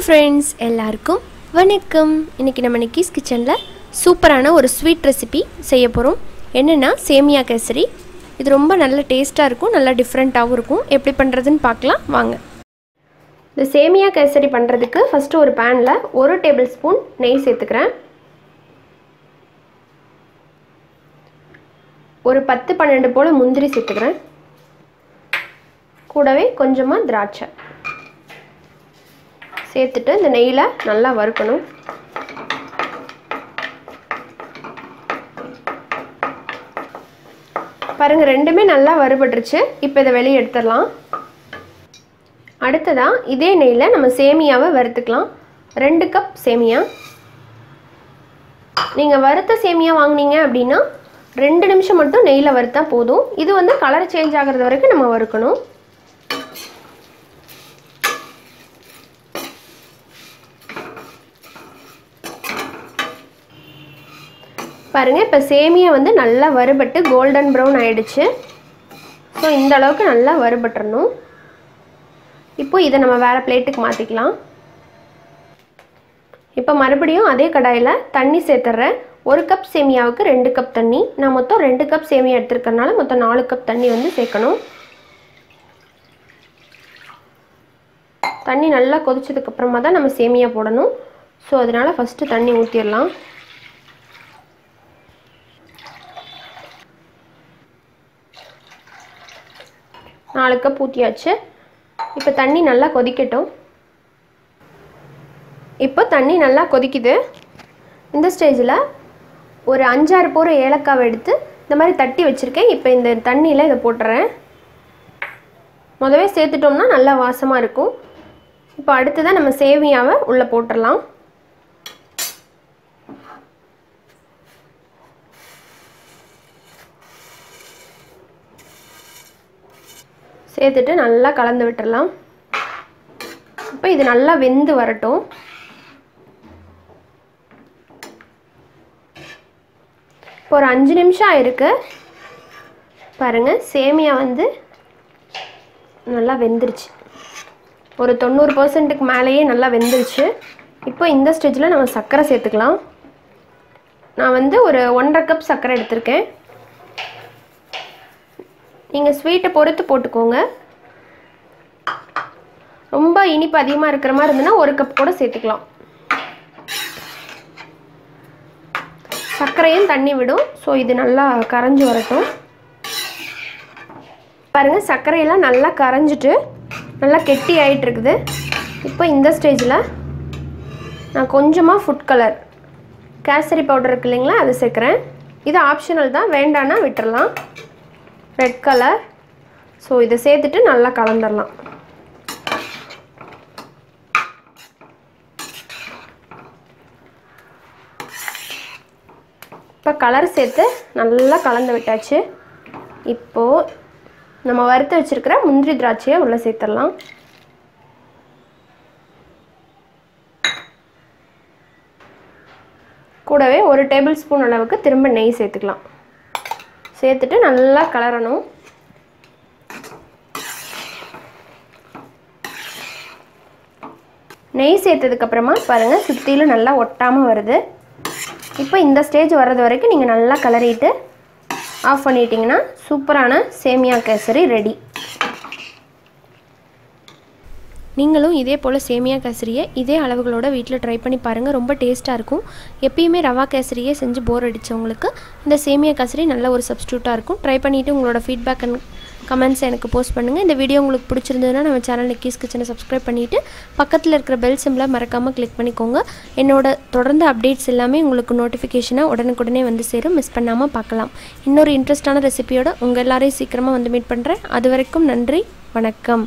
friends, எல்லாருக்கும் வணக்கம். இன்னைக்கு நம்ம நிக்கிஸ் கிச்சன்ல சூப்பரான ஒரு ஸ்வீட் ரெசிபி செய்ய போறோம். என்னன்னா சேமியா கேசரி. இது ரொம்ப நல்ல டேஸ்டா இருக்கும், நல்ல டிஃபரண்டாவும் இருக்கும். எப்படி பண்றதுன்னு பார்க்கலாம் வாங்க. இந்த சேமியா கேசரி பண்றதுக்கு ஃபர்ஸ்ட் ஒரு panல 1 டேபிள்ஸ்பூன் நெய் சேர்த்துக்கிறேன். ஒரு 10-12 போல முந்திரி சேர்த்துக்கிறேன். கூடவே கொஞ்சமா திராட்சை சேர்த்துட்டு இந்த நெய்யில நல்லா வறுக்கணும். பாருங்க ரெண்டுமே நல்லா வறுபட்டுருச்சு. இப்போ இதை வெளியே எடுத்துடலாம். அடுத்ததா இதே நெய்யில நம்ம சேமியாவை வறுத்துக்கலாம். 2 கப் சேமியா. நீங்க வறுத்த சேமியா வாங்குனீங்க அப்படின்னா 2 நிமிஷம் மட்டும் நெய்யில வறுத்தா போதும். இது வந்து கலர் சேஞ்ச் ஆகிறது வரைக்கும் நம்ம வறுக்கணும். பாருங்க இப்போ சேமியா வந்து நல்லா வறுபட்டு கோல்டன் ப்ரௌன் ஆயிடுச்சு. ஸோ இந்த அளவுக்கு நல்லா வறுபட்டுறணும். இப்போ இதை நம்ம வேற பிளேட்டுக்கு மாற்றிக்கலாம். இப்போ மறுபடியும் அதே கடாயில் தண்ணி சேர்த்துறேன். 1 கப் சேமியாவுக்கு 2 கப் தண்ணி. நான் மொத்தம் 2 கப் சேமியா எடுத்துருக்கறனால மொத்தம் 4 கப் தண்ணி வந்து சேர்க்கணும். தண்ணி நல்லா கொதிச்சதுக்கப்புறமா தான் நம்ம சேமியா போடணும். ஸோ அதனால் ஃபஸ்ட்டு தண்ணி ஊற்றிடலாம். நாலு கப் ஊற்றியாச்சு. இப்போ தண்ணி நல்லா கொதிக்கட்டும். இப்போ தண்ணி நல்லா கொதிக்குது. இந்த ஸ்டேஜில் ஒரு 5-6 போகிற ஏலக்காவை எடுத்து இந்த மாதிரி தட்டி வச்சுருக்கேன். இப்போ இந்த தண்ணியில் இதை போட்டுறேன். முதவே சேர்த்துட்டோம்னா நல்லா வாசமாக இருக்கும். இப்போ அடுத்ததான் நம்ம சேமியாவை உள்ளே போட்டுடலாம். சேர்த்துட்டு நல்லா கலந்து விட்டுடலாம். இப்போ இது நல்லா வெந்து வரட்டும். இப்போ ஒரு 5 நிமிஷம் ஆயிருக்கு. பாருங்க சேமியா வந்து நல்லா வெந்துருச்சு. ஒரு 90%க்கு மேலேயே நல்லா வெந்துருச்சு. இப்போ இந்த ஸ்டேஜில் நம்ம சர்க்கரை சேர்த்துக்கலாம். நான் வந்து ஒரு 1.5 கப் சர்க்கரை எடுத்திருக்கேன். நீங்கள் ஸ்வீட்டை பொறுத்து போட்டுக்கோங்க. ரொம்ப இனிப்பு அதிகமாக இருக்கிற மாதிரி இருந்ததுன்னா 1 கப் கூட சேர்த்துக்கலாம். சர்க்கரையும் தண்ணி விடும். ஸோ இது நல்லா கரைஞ்சி வரட்டும். பாருங்கள் சர்க்கரையெல்லாம் நல்லா கரைஞ்சிட்டு நல்லா கெட்டி ஆகிட்டு இருக்குது. இப்போ இந்த ஸ்டேஜில் நான் கொஞ்சமாக ஃபுட் கலர் கேசரி பவுடர் இருக்கு இல்லைங்களா, அதை சேர்க்குறேன். இது ஆப்ஷனல் தான், வேண்டான்னா விட்டுறலாம். Red colour. ஸோ இதை சேர்த்துட்டு நல்லா கலந்துடலாம். இப்போ கலர் சேர்த்து நல்லா கலந்து விட்டாச்சு. இப்போது நம்ம வறுத்து வச்சுருக்கிற முந்திரி திராட்சையை உள்ளே சேர்த்துடலாம். கூடவே 1 டேபிள் ஸ்பூன் அளவுக்கு திரும்ப நெய் சேர்த்துக்கலாம். சேர்த்துட்டு நல்லா கலரணும். நெய் சேர்த்ததுக்கப்புறமா பாருங்கள் சுற்றிலும் நல்லா ஒட்டாமல் வருது. இப்போ இந்த ஸ்டேஜ் வர்றது வரைக்கும் நீங்கள் நல்லா கலரிட்டு ஆஃப் பண்ணிட்டீங்கன்னா சூப்பரான சேமியா கேசரி ரெடி. நீங்களும் இதே போல் சேமியா கேசரியை இதே அளவுகளோட வீட்டில் ட்ரை பண்ணி பாருங்கள். ரொம்ப டேஸ்ட்டாக இருக்கும். எப்பயுமே ரவா கேசரியே செஞ்சு போர் அடித்தவங்களுக்கு இந்த சேமியா கேசரி நல்ல ஒரு சப்ஸ்டியூட்டாக இருக்கும். ட்ரை பண்ணிவிட்டு உங்களோட ஃபீட்பேக் அண்ட் கமெண்ட்ஸை எனக்கு போஸ்ட் பண்ணுங்கள். இந்த வீடியோ உங்களுக்கு பிடிச்சிருந்ததுன்னா நம்ம சேனல் நிக்கிஸ் கிச்சனை சப்ஸ்கிரைப் பண்ணிவிட்டு பக்கத்தில் இருக்கிற பெல் சிம்பிளை மறக்காமல் கிளிக் பண்ணிக்கோங்க. என்னோட தொடர்ந்து அப்டேட்ஸ் எல்லாமே உங்களுக்கு நோட்டிஃபிகேஷனாக உடனுக்குடனே வந்து சேரும். மிஸ் பண்ணாமல் பார்க்கலாம். இன்னொரு இன்ட்ரெஸ்டான ரெசிபியோட உங்கள் எல்லாரையும் சீக்கிரமாக வந்து மீட் பண்ணுறேன். அது வரைக்கும் நன்றி, வணக்கம்.